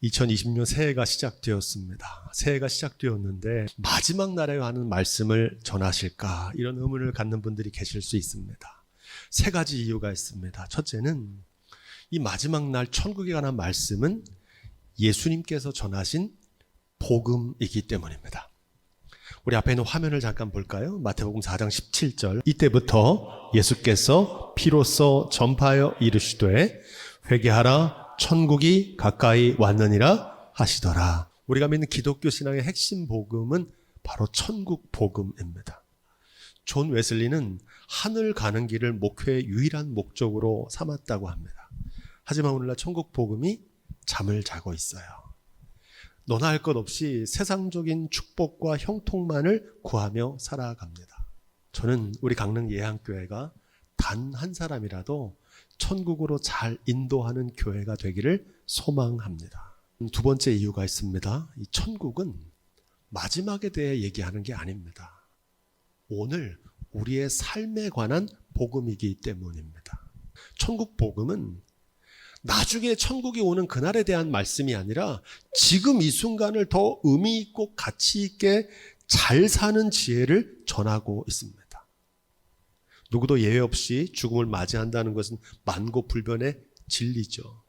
2020년 새해가 시작되었습니다. 새해가 시작되었는데 마지막 날에 하는 말씀을 전하실까 이런 의문을 갖는 분들이 계실 수 있습니다. 세 가지 이유가 있습니다. 첫째는 이 마지막 날 천국에 관한 말씀은 예수님께서 전하신 복음이기 때문입니다. 우리 앞에 있는 화면을 잠깐 볼까요? 마태복음 4장 17절. 이때부터 예수께서 피로써 전파하여 이르시되 회개하라 천국이 가까이 왔느니라 하시더라. 우리가 믿는 기독교 신앙의 핵심 복음은 바로 천국 복음입니다. 존 웨슬리는 하늘 가는 길을 목회의 유일한 목적으로 삼았다고 합니다. 하지만 오늘날 천국 복음이 잠을 자고 있어요. 너나 할 것 없이 세상적인 축복과 형통만을 구하며 살아갑니다. 저는 우리 강릉 예한교회가 단 한 사람이라도 천국으로 잘 인도하는 교회가 되기를 소망합니다. 두 번째 이유가 있습니다. 이 천국은 마지막에 대해 얘기하는 게 아닙니다. 오늘 우리의 삶에 관한 복음이기 때문입니다. 천국 복음은 나중에 천국이 오는 그날에 대한 말씀이 아니라 지금 이 순간을 더 의미 있고 가치 있게 잘 사는 지혜를 전하고 있습니다. 누구도 예외 없이 죽음을 맞이한다는 것은 만고불변의 진리죠.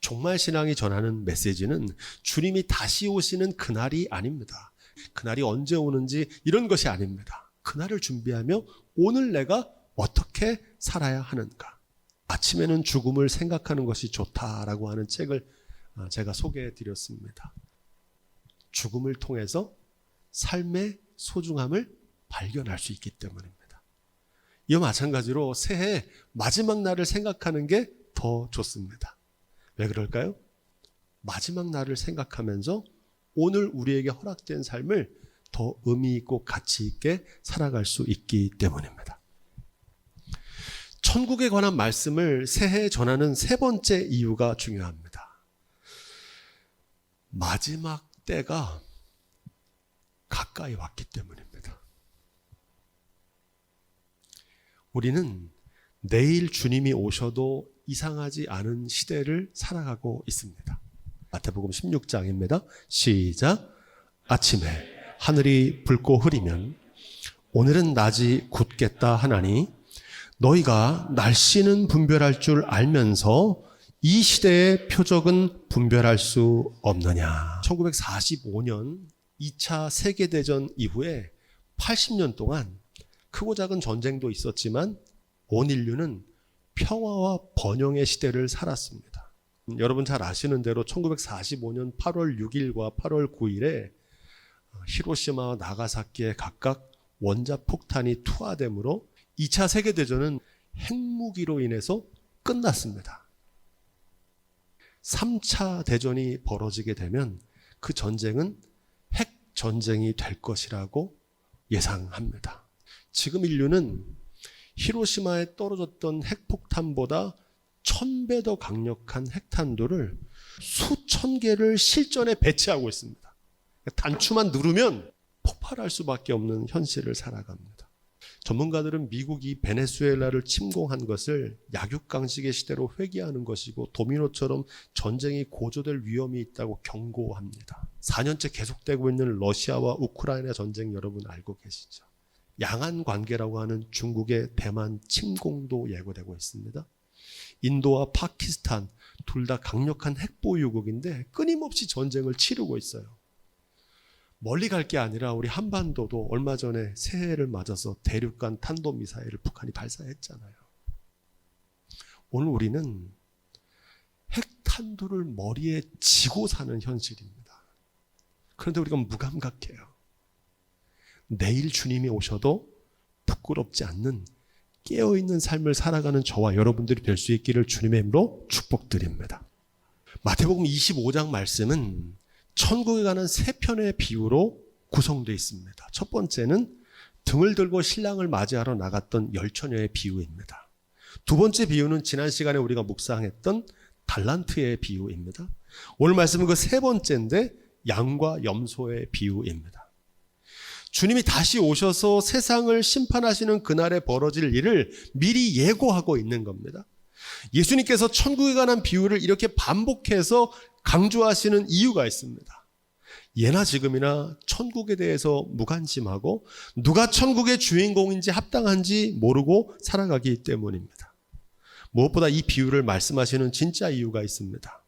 종말신앙이 전하는 메시지는 주님이 다시 오시는 그날이 아닙니다. 그날이 언제 오는지 이런 것이 아닙니다. 그날을 준비하며 오늘 내가 어떻게 살아야 하는가. 아침에는 죽음을 생각하는 것이 좋다라고 하는 책을 제가 소개해 드렸습니다. 죽음을 통해서 삶의 소중함을 발견할 수 있기 때문입니다. 이와 마찬가지로 새해 마지막 날을 생각하는 게 더 좋습니다. 왜 그럴까요? 마지막 날을 생각하면서 오늘 우리에게 허락된 삶을 더 의미 있고 가치 있게 살아갈 수 있기 때문입니다. 천국에 관한 말씀을 새해에 전하는 세 번째 이유가 중요합니다. 마지막 때가 가까이 왔기 때문입니다. 우리는 내일 주님이 오셔도 이상하지 않은 시대를 살아가고 있습니다. 마태복음 16장입니다. 시작. 아침에 하늘이 붉고 흐리면 오늘은 낮이 굳겠다 하나니 너희가 날씨는 분별할 줄 알면서 이 시대의 표적은 분별할 수 없느냐. 1945년 2차 세계대전 이후에 80년 동안 크고 작은 전쟁도 있었지만 온 인류는 평화와 번영의 시대를 살았습니다. 여러분 잘 아시는 대로 1945년 8월 6일과 8월 9일에 히로시마와 나가사키에 각각 원자폭탄이 투하됨으로 2차 세계대전은 핵무기로 인해서 끝났습니다. 3차 대전이 벌어지게 되면 그 전쟁은 핵전쟁이 될 것이라고 예상합니다. 지금 인류는 히로시마에 떨어졌던 핵폭탄보다 1000배 더 강력한 핵탄두를 수천 개를 실전에 배치하고 있습니다. 단추만 누르면 폭발할 수밖에 없는 현실을 살아갑니다. 전문가들은 미국이 베네수엘라를 침공한 것을 약육강식의 시대로 회귀하는 것이고 도미노처럼 전쟁이 고조될 위험이 있다고 경고합니다. 4년째 계속되고 있는 러시아와 우크라이나 전쟁 여러분 알고 계시죠? 양안 관계라고 하는 중국의 대만 침공도 예고되고 있습니다. 인도와 파키스탄 둘 다 강력한 핵보유국인데 끊임없이 전쟁을 치르고 있어요. 멀리 갈 게 아니라 우리 한반도도 얼마 전에 새해를 맞아서 대륙간 탄도미사일을 북한이 발사했잖아요. 오늘 우리는 핵탄두를 머리에 지고 사는 현실입니다. 그런데 우리가 무감각해요. 내일 주님이 오셔도 부끄럽지 않는 깨어있는 삶을 살아가는 저와 여러분들이 될 수 있기를 주님의 이름으로 축복드립니다. 마태복음 25장 말씀은 천국에 관한 세 편의 비유로 구성되어 있습니다. 첫 번째는 등을 들고 신랑을 맞이하러 나갔던 열처녀의 비유입니다. 두 번째 비유는 지난 시간에 우리가 묵상했던 달란트의 비유입니다. 오늘 말씀은 그 세 번째인데 양과 염소의 비유입니다. 주님이 다시 오셔서 세상을 심판하시는 그날에 벌어질 일을 미리 예고하고 있는 겁니다. 예수님께서 천국에 관한 비유를 이렇게 반복해서 강조하시는 이유가 있습니다. 예나 지금이나 천국에 대해서 무관심하고 누가 천국의 주인공인지 합당한지 모르고 살아가기 때문입니다. 무엇보다 이 비유를 말씀하시는 진짜 이유가 있습니다.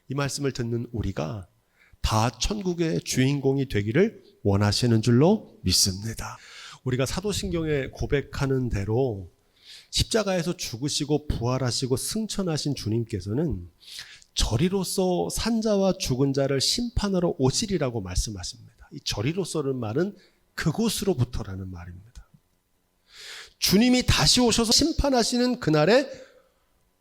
이 말씀을 듣는 우리가 다 천국의 주인공이 되기를 원하시는 줄로 믿습니다. 우리가 사도신경에 고백하는 대로 십자가에서 죽으시고 부활하시고 승천하신 주님께서는 저리로서 산자와 죽은 자를 심판하러 오시리라고 말씀하십니다. 이 저리로서는 말은 그곳으로부터라는 말입니다. 주님이 다시 오셔서 심판하시는 그날에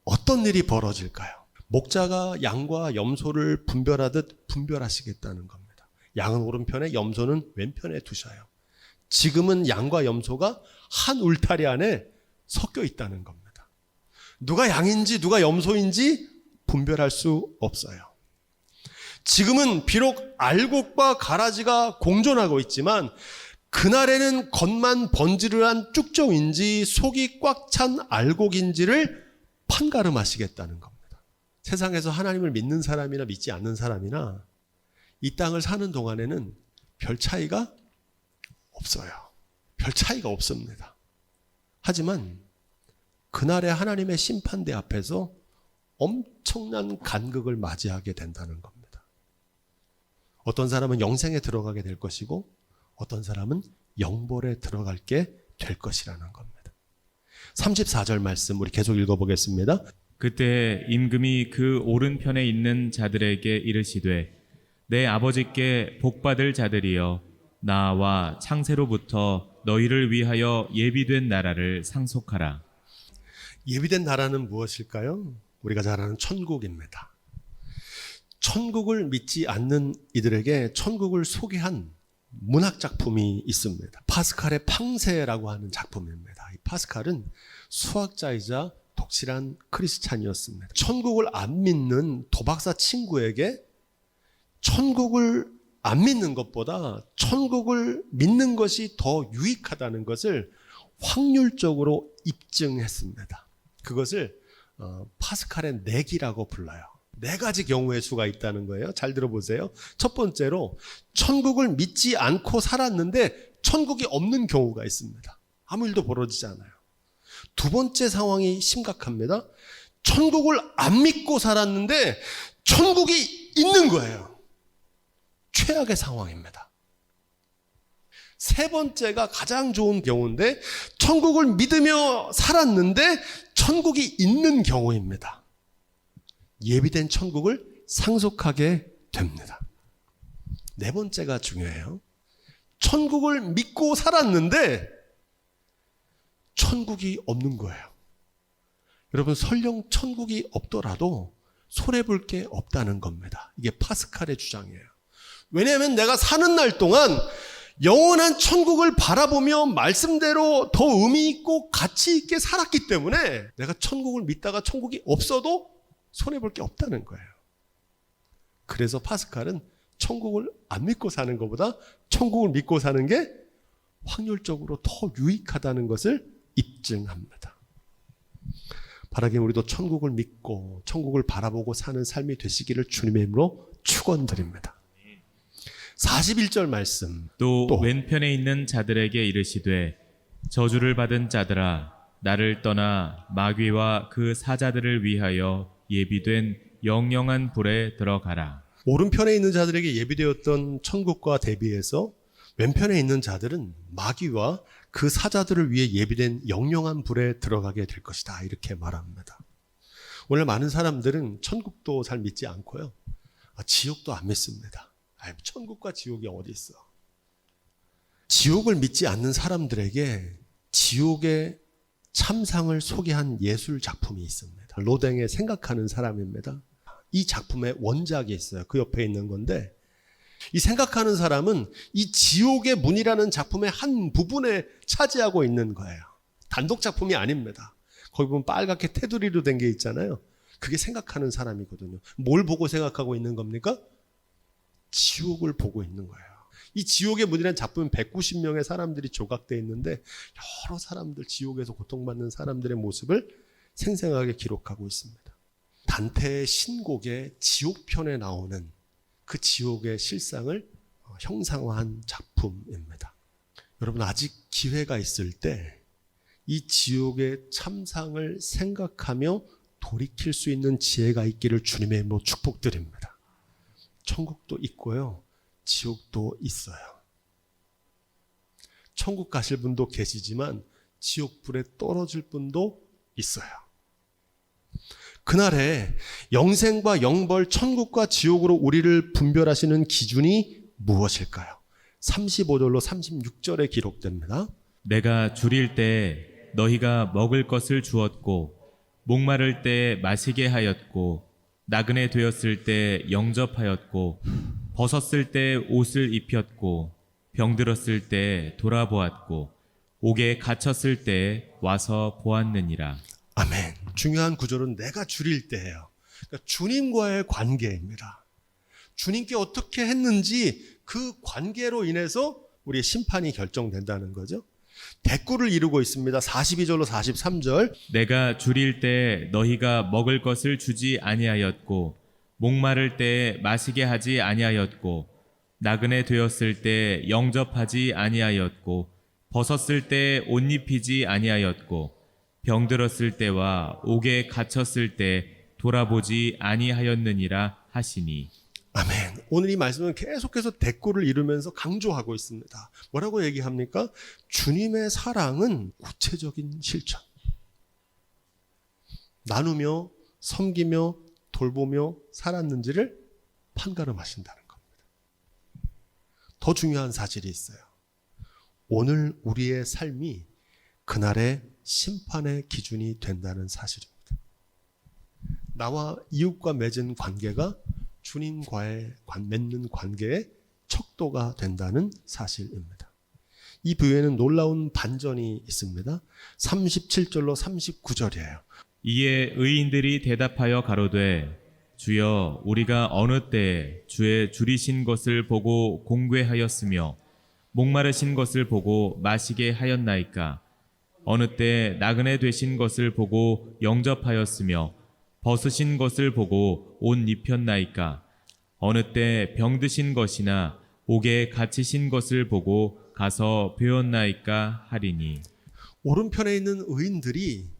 어떤 일이 벌어질까요? 목자가 양과 염소를 분별하듯 분별하시겠다는 겁니다. 양은 오른편에 염소는 왼편에 두셔요. 지금은 양과 염소가 한 울타리 안에 섞여 있다는 겁니다. 누가 양인지 누가 염소인지 분별할 수 없어요. 지금은 비록 알곡과 가라지가 공존하고 있지만 그날에는 겉만 번지르한 쭉정인지 속이 꽉 찬 알곡인지를 판가름하시겠다는 겁니다. 세상에서 하나님을 믿는 사람이나 믿지 않는 사람이나 이 땅을 사는 동안에는 별 차이가 없어요. 별 차이가 없습니다. 하지만 그날에 하나님의 심판대 앞에서 엄청난 간극을 맞이하게 된다는 겁니다. 어떤 사람은 영생에 들어가게 될 것이고 어떤 사람은 영벌에 들어가게 될 것이라는 겁니다. 34절 말씀 우리 계속 읽어보겠습니다. 그때 임금이 그 오른편에 있는 자들에게 이르시되 내 아버지께 복받을 자들이여 나와 창세로부터 너희를 위하여 예비된 나라를 상속하라. 예비된 나라는 무엇일까요? 우리가 잘 아는 천국입니다. 천국을 믿지 않는 이들에게 천국을 소개한 문학 작품이 있습니다. 파스칼의 팡세라고 하는 작품입니다. 이 파스칼은 수학자이자 독실한 크리스찬이었습니다. 천국을 안 믿는 도박사 친구에게 천국을 안 믿는 것보다 천국을 믿는 것이 더 유익하다는 것을 확률적으로 입증했습니다. 그것을 파스칼의 내기라고 불러요. 4가지 경우의 수가 있다는 거예요. 잘 들어보세요. 첫 번째로 천국을 믿지 않고 살았는데 천국이 없는 경우가 있습니다. 아무 일도 벌어지지 않아요. 두 번째 상황이 심각합니다. 천국을 안 믿고 살았는데 천국이 있는 거예요. 최악의 상황입니다. 세 번째가 가장 좋은 경우인데 천국을 믿으며 살았는데 천국이 있는 경우입니다. 예비된 천국을 상속하게 됩니다. 네 번째가 중요해요. 천국을 믿고 살았는데 천국이 없는 거예요. 여러분 설령 천국이 없더라도 손해볼 게 없다는 겁니다. 이게 파스칼의 주장이에요. 왜냐하면 내가 사는 날 동안 영원한 천국을 바라보며 말씀대로 더 의미 있고 가치 있게 살았기 때문에 내가 천국을 믿다가 천국이 없어도 손해볼 게 없다는 거예요. 그래서 파스칼은 천국을 안 믿고 사는 것보다 천국을 믿고 사는 게 확률적으로 더 유익하다는 것을 입증합니다. 바라기는 우리도 천국을 믿고 천국을 바라보고 사는 삶이 되시기를 주님의 이름으로 축원드립니다. 41절 말씀 또 왼편에 있는 자들에게 이르시되 저주를 받은 자들아 나를 떠나 마귀와 그 사자들을 위하여 예비된 영영한 불에 들어가라. 오른편에 있는 자들에게 예비되었던 천국과 대비해서 왼편에 있는 자들은 마귀와 그 사자들을 위해 예비된 영영한 불에 들어가게 될 것이다 이렇게 말합니다. 오늘 많은 사람들은 천국도 잘 믿지 않고요. 지옥도 안 믿습니다. 천국과 지옥이 어디 있어? 지옥을 믿지 않는 사람들에게 지옥의 참상을 소개한 예술 작품이 있습니다. 로댕의 생각하는 사람입니다. 이 작품의 원작이 있어요. 그 옆에 있는 건데 이 생각하는 사람은 이 지옥의 문이라는 작품의 한 부분에 차지하고 있는 거예요. 단독 작품이 아닙니다. 거기 보면 빨갛게 테두리로 된 게 있잖아요. 그게 생각하는 사람이거든요. 뭘 보고 생각하고 있는 겁니까? 지옥을 보고 있는 거예요. 이 지옥의 문이라는 작품은 190명의 사람들이 조각되어 있는데 여러 사람들, 지옥에서 고통받는 사람들의 모습을 생생하게 기록하고 있습니다. 단테의 신곡의 지옥편에 나오는 그 지옥의 실상을 형상화한 작품입니다. 여러분, 아직 기회가 있을 때 이 지옥의 참상을 생각하며 돌이킬 수 있는 지혜가 있기를 주님의 이름으로 축복드립니다. 천국도 있고요, 지옥도 있어요. 천국 가실 분도 계시지만 지옥불에 떨어질 분도 있어요. 그날에 영생과 영벌, 천국과 지옥으로 우리를 분별하시는 기준이 무엇일까요? 35절로 36절에 기록됩니다. 내가 줄일 때 너희가 먹을 것을 주었고 목마를 때 마시게 하였고 나그네 되었을 때 영접하였고 벗었을 때 옷을 입혔고 병들었을 때 돌아보았고 옥에 갇혔을 때 와서 보았느니라. 아멘. 중요한 구절은 내가 줄일 때예요. 그러니까 주님과의 관계입니다. 주님께 어떻게 했는지 그 관계로 인해서 우리의 심판이 결정된다는 거죠. 대꾸를 이루고 있습니다. 42절로 43절. 내가 줄일 때 너희가 먹을 것을 주지 아니하였고 목마를 때 마시게 하지 아니하였고 나그네 되었을 때 영접하지 아니하였고 벗었을 때 옷 입히지 아니하였고 병들었을 때와 옥에 갇혔을 때 돌아보지 아니하였느니라 하시니. 아멘. 오늘 이 말씀은 계속해서 대꾸를 이루면서 강조하고 있습니다. 뭐라고 얘기합니까? 주님의 사랑은 구체적인 실천. 나누며 섬기며 돌보며 살았는지를 판가름하신다는 겁니다. 더 중요한 사실이 있어요. 오늘 우리의 삶이 그날의 심판의 기준이 된다는 사실입니다. 나와 이웃과 맺은 관계가 주님과의 맺는 관계의 척도가 된다는 사실입니다. 이 부분에는 놀라운 반전이 있습니다. 37절로 39절이에요. 이에 의인들이 대답하여 가로되 주여 우리가 어느 때에 주의 줄이신 것을 보고 공궤하였으며 목마르신 것을 보고 마시게 하였나이까? 어느 때 나그네 되신 것을 보고 영접하였으며 벗으신 것을 보고 옷 입혔나이까? 어느 때 병드신 것이나 옥에 갇히신 것을 보고 가서 배웠나이까 하리니. 오른편에 있는 의인들이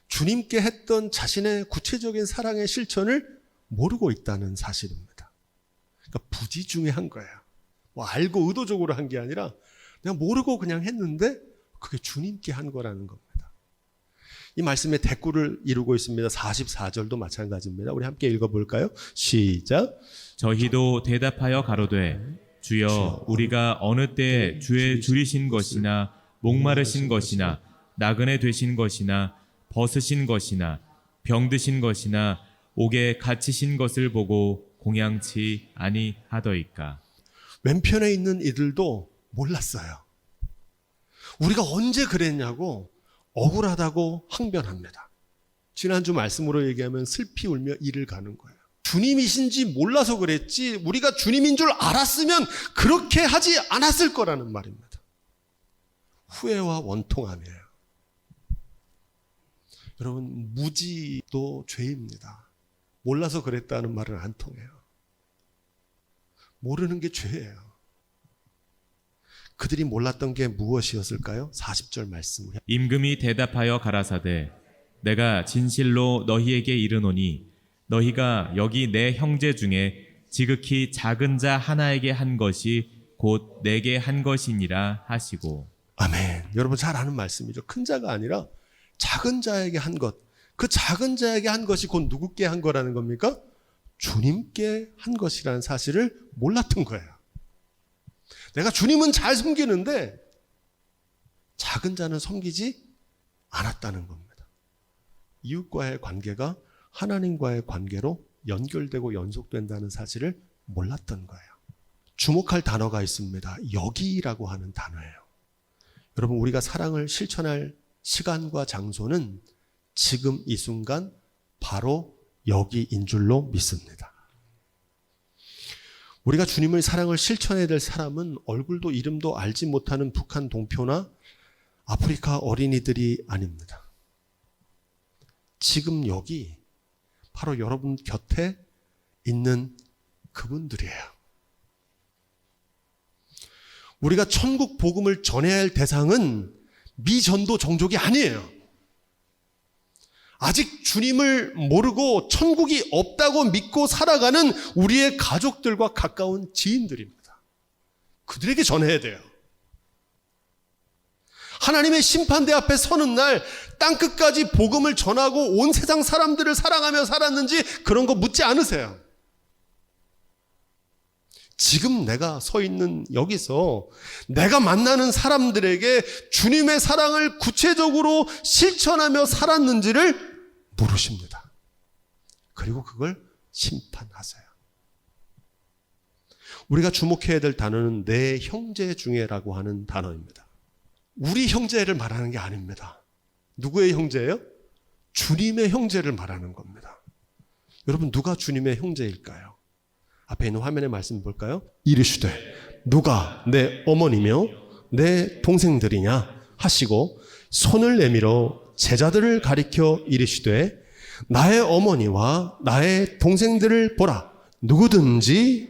주님께 했던 자신의 구체적인 사랑의 실천을 모르고 있다는 사실입니다. 그러니까 부지중에한 거예요. 뭐 알고 의도적으로 한 게 아니라 그냥 모르고 그냥 했는데 그게 주님께 한 거라는 겁니다. 이 말씀에 대꾸를 이루고 있습니다. 44절도 마찬가지입니다. 우리 함께 읽어볼까요? 시작. 저희도 대답하여 가로되 주여 우리가 어느 때 주의 줄이신 것이나 목마르신 것이나 나그네 되신 것이나 벗으신 것이나 병드신 것이나 옥에 갇히신 것을 보고 공양치 아니하더이까. 왼편에 있는 이들도 몰랐어요. 우리가 언제 그랬냐고 억울하다고 항변합니다. 지난주 말씀으로 얘기하면 슬피 울며 이를 가는 거예요. 주님이신지 몰라서 그랬지 우리가 주님인 줄 알았으면 그렇게 하지 않았을 거라는 말입니다. 후회와 원통함이에요. 여러분, 무지도 죄입니다. 몰라서 그랬다는 말은 안 통해요. 모르는 게 죄예요. 그들이 몰랐던 게 무엇이었을까요? 40절 말씀. 임금이 대답하여 가라사대 내가 진실로 너희에게 이르노니 너희가 여기 내 형제 중에 지극히 작은 자 하나에게 한 것이 곧 내게 한 것이니라 하시고. 아멘. 여러분 잘 아는 말씀이죠. 큰 자가 아니라 작은 자에게 한 것. 그 작은 자에게 한 것이 곧 누구께 한 거라는 겁니까? 주님께 한 것이라는 사실을 몰랐던 거예요. 내가 주님은 잘 섬기는데 작은 자는 섬기지 않았다는 겁니다. 이웃과의 관계가 하나님과의 관계로 연결되고 연속된다는 사실을 몰랐던 거예요. 주목할 단어가 있습니다. 여기라고 하는 단어예요. 여러분, 우리가 사랑을 실천할 시간과 장소는 지금 이 순간 바로 여기인 줄로 믿습니다. 우리가 주님의 사랑을 실천해야 될 사람은 얼굴도 이름도 알지 못하는 북한 동표나 아프리카 어린이들이 아닙니다. 지금 여기 바로 여러분 곁에 있는 그분들이에요. 우리가 천국 복음을 전해야 할 대상은 미전도 종족이 아니에요. 아직 주님을 모르고 천국이 없다고 믿고 살아가는 우리의 가족들과 가까운 지인들입니다. 그들에게 전해야 돼요. 하나님의 심판대 앞에 서는 날 땅끝까지 복음을 전하고 온 세상 사람들을 사랑하며 살았는지 그런 거 묻지 않으세요. 지금 내가 서 있는 여기서 내가 만나는 사람들에게 주님의 사랑을 구체적으로 실천하며 살았는지를 물으십니다. 그리고 그걸 심판하세요. 우리가 주목해야 될 단어는 내 형제 중에라고 하는 단어입니다. 우리 형제를 말하는 게 아닙니다. 누구의 형제예요? 주님의 형제를 말하는 겁니다. 여러분, 누가 주님의 형제일까요? 앞에 있는 화면의 말씀 볼까요? 이르시되 누가 내 어머니며 내 동생들이냐 하시고 손을 내밀어 제자들을 가리켜 이르시되 나의 어머니와 나의 동생들을 보라. 누구든지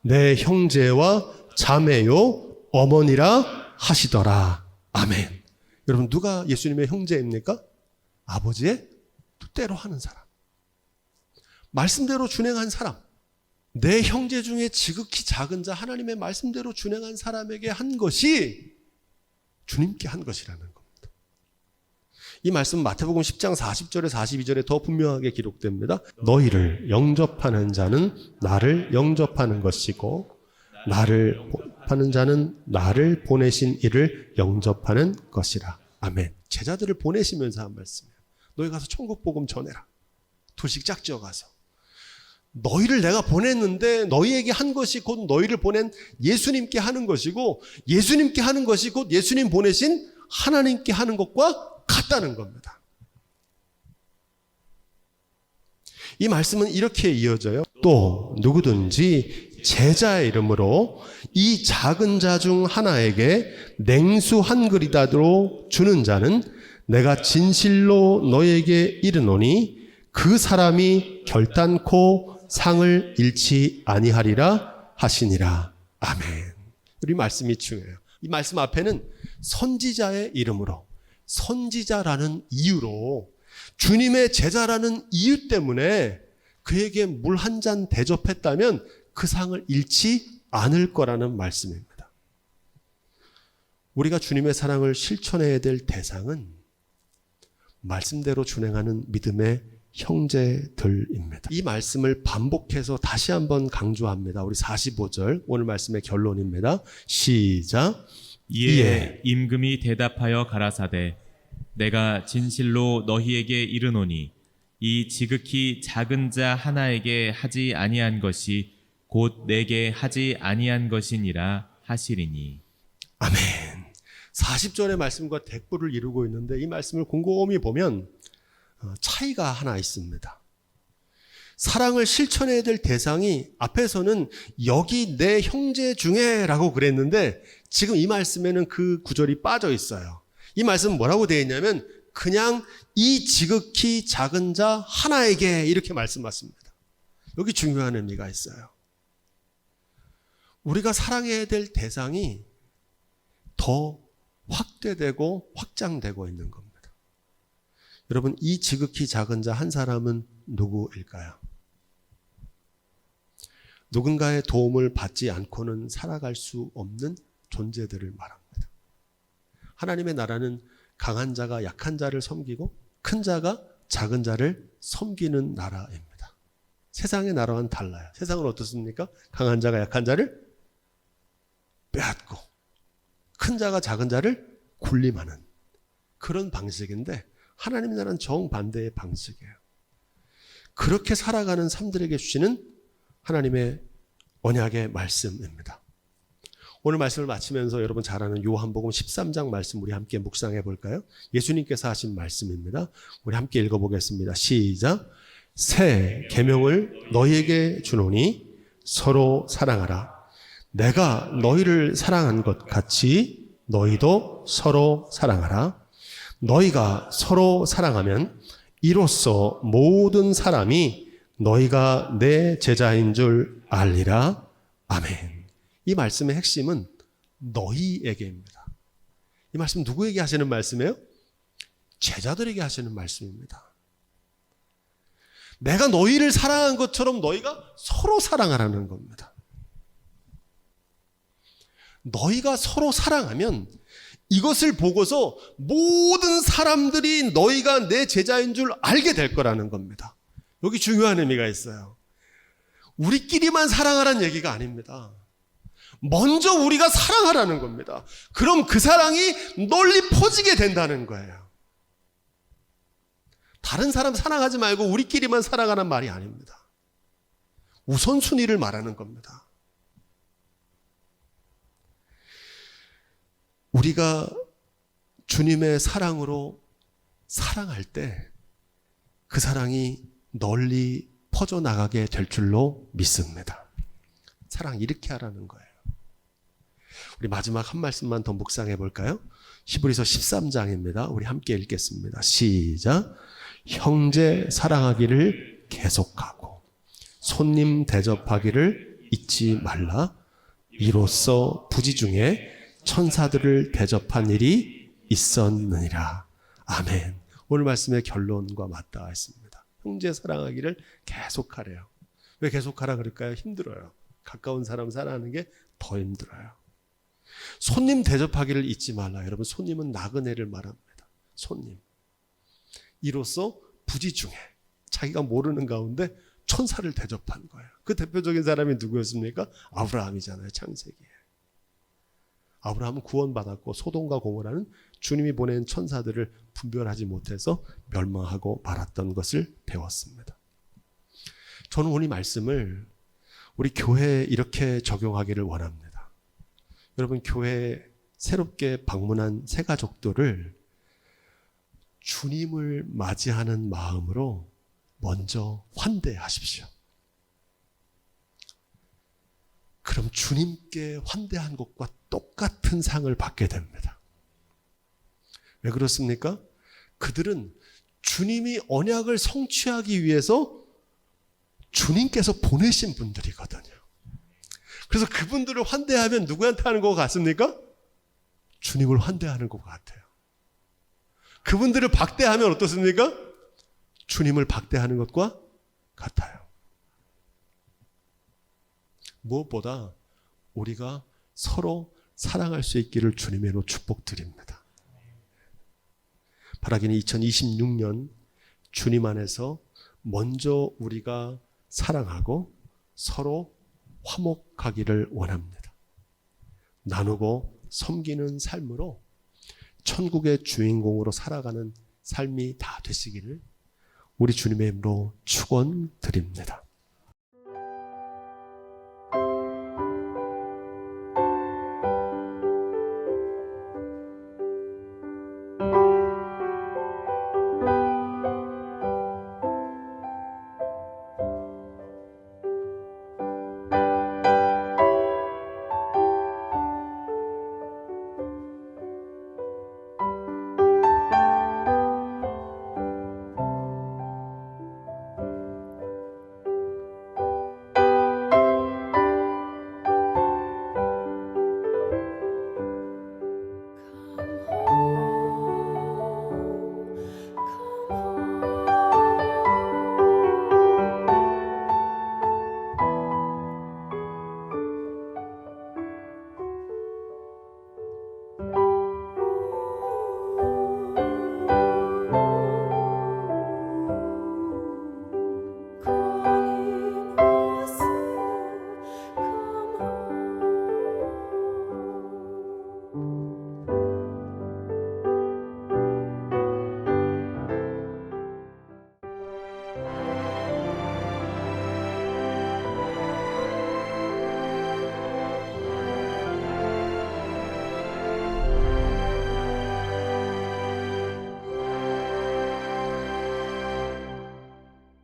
내 형제와 자매요 어머니라 하시더라. 아멘. 여러분, 누가 예수님의 형제입니까? 아버지의 뜻대로 하는 사람, 말씀대로 준행한 사람, 내 형제 중에 지극히 작은 자, 하나님의 말씀대로 준행한 사람에게 한 것이 주님께 한 것이라는 겁니다. 이 말씀은 마태복음 10장 40절에 42절에 더 분명하게 기록됩니다. 너희를 영접하는 자는 나를 영접하는 것이고 나를 하는 자는 나를 보내신 이를 영접하는 것이라. 아멘. 제자들을 보내시면서 한 말씀이에요. 너희 가서 천국 복음 전해라. 둘씩 짝지어 가서. 너희를 내가 보냈는데 너희에게 한 것이 곧 너희를 보낸 예수님께 하는 것이고 예수님께 하는 것이 곧 예수님 보내신 하나님께 하는 것과 같다는 겁니다. 이 말씀은 이렇게 이어져요. 또 누구든지 제자의 이름으로 이 작은 자 중 하나에게 냉수 한 그릇이라도 주는 자는 내가 진실로 너에게 이르노니 그 사람이 결단코 상을 잃지 아니하리라 하시니라. 아멘. 우리 말씀이 중요해요. 이 말씀 앞에는 선지자의 이름으로, 선지자라는 이유로, 주님의 제자라는 이유 때문에 그에게 물 한 잔 대접했다면 그 상을 잃지 않을 거라는 말씀입니다. 우리가 주님의 사랑을 실천해야 될 대상은 말씀대로 준행하는 믿음의 형제들입니다. 이 말씀을 반복해서 다시 한번 강조합니다. 우리 45절 오늘 말씀의 결론입니다. 시작. 이에 임금이 대답하여 가라사대 내가 진실로 너희에게 이르노니 이 지극히 작은 자 하나에게 하지 아니한 것이 곧 내게 하지 아니한 것이니라 하시리니. 아멘. 40절의 말씀과 대꾸를 이루고 있는데 이 말씀을 곰곰이 보면 차이가 하나 있습니다. 사랑을 실천해야 될 대상이 앞에서는 여기 내 형제 중에 라고 그랬는데 지금 이 말씀에는 그 구절이 빠져 있어요. 이 말씀은 뭐라고 되어 있냐면 그냥 이 지극히 작은 자 하나에게 이렇게 말씀하십니다. 여기 중요한 의미가 있어요. 우리가 사랑해야 될 대상이 더 확대되고 확장되고 있는 겁니다. 여러분, 이 지극히 작은 자 한 사람은 누구일까요? 누군가의 도움을 받지 않고는 살아갈 수 없는 존재들을 말합니다. 하나님의 나라는 강한 자가 약한 자를 섬기고 큰 자가 작은 자를 섬기는 나라입니다. 세상의 나라와는 달라요. 세상은 어떻습니까? 강한 자가 약한 자를 빼앗고 큰 자가 작은 자를 군림하는 그런 방식인데 하나님의 나라는 정반대의 방식이에요. 그렇게 살아가는 삶들에게 주시는 하나님의 언약의 말씀입니다. 오늘 말씀을 마치면서 여러분 잘 아는 요한복음 13장 말씀 우리 함께 묵상해 볼까요? 예수님께서 하신 말씀입니다. 우리 함께 읽어보겠습니다. 시작. 새 계명을 너희에게 주노니 서로 사랑하라. 내가 너희를 사랑한 것 같이 너희도 서로 사랑하라. 너희가 서로 사랑하면 이로써 모든 사람이 너희가 내 제자인 줄 알리라. 아멘. 이 말씀의 핵심은 너희에게입니다. 이 말씀 누구에게 하시는 말씀이에요? 제자들에게 하시는 말씀입니다. 내가 너희를 사랑한 것처럼 너희가 서로 사랑하라는 겁니다. 너희가 서로 사랑하면 이것을 보고서 모든 사람들이 너희가 내 제자인 줄 알게 될 거라는 겁니다. 여기 중요한 의미가 있어요. 우리끼리만 사랑하라는 얘기가 아닙니다. 먼저 우리가 사랑하라는 겁니다. 그럼 그 사랑이 널리 퍼지게 된다는 거예요. 다른 사람 사랑하지 말고 우리끼리만 사랑하라는 말이 아닙니다. 우선순위를 말하는 겁니다. 우리가 주님의 사랑으로 사랑할 때 그 사랑이 널리 퍼져나가게 될 줄로 믿습니다. 사랑 이렇게 하라는 거예요. 우리 마지막 한 말씀만 더 묵상해 볼까요? 히브리서 13장입니다. 우리 함께 읽겠습니다. 시작. 형제 사랑하기를 계속하고 손님 대접하기를 잊지 말라. 이로써 부지 중에 천사들을 대접한 일이 있었느니라. 아멘. 오늘 말씀의 결론과 맞닿아 있습니다. 형제 사랑하기를 계속하래요. 왜 계속하라 그럴까요? 힘들어요. 가까운 사람 사랑하는 게 더 힘들어요. 손님 대접하기를 잊지 말라. 여러분, 손님은 나그네를 말합니다. 손님. 이로써 부지 중에 자기가 모르는 가운데 천사를 대접한 거예요. 그 대표적인 사람이 누구였습니까? 아브라함이잖아요. 창세기에. 아브라함은 구원받았고 소돔과 고모라는 주님이 보낸 천사들을 분별하지 못해서 멸망하고 말았던 것을 배웠습니다. 저는 오늘 이 말씀을 우리 교회에 이렇게 적용하기를 원합니다. 여러분, 교회에 새롭게 방문한 새 가족들을 주님을 맞이하는 마음으로 먼저 환대하십시오. 그럼 주님께 환대한 것과 똑같은 상을 받게 됩니다. 왜 그렇습니까? 그들은 주님이 언약을 성취하기 위해서 주님께서 보내신 분들이거든요. 그래서 그분들을 환대하면 누구한테 하는 것 같습니까? 주님을 환대하는 것 같아요. 그분들을 박대하면 어떻습니까? 주님을 박대하는 것과 같아요. 무엇보다 우리가 서로 사랑할 수 있기를 주님으로 축복드립니다. 바라기는 2026년 주님 안에서 먼저 우리가 사랑하고 서로 화목하기를 원합니다. 나누고 섬기는 삶으로 천국의 주인공으로 살아가는 삶이 다 되시기를 우리 주님의 이름으로 축원드립니다.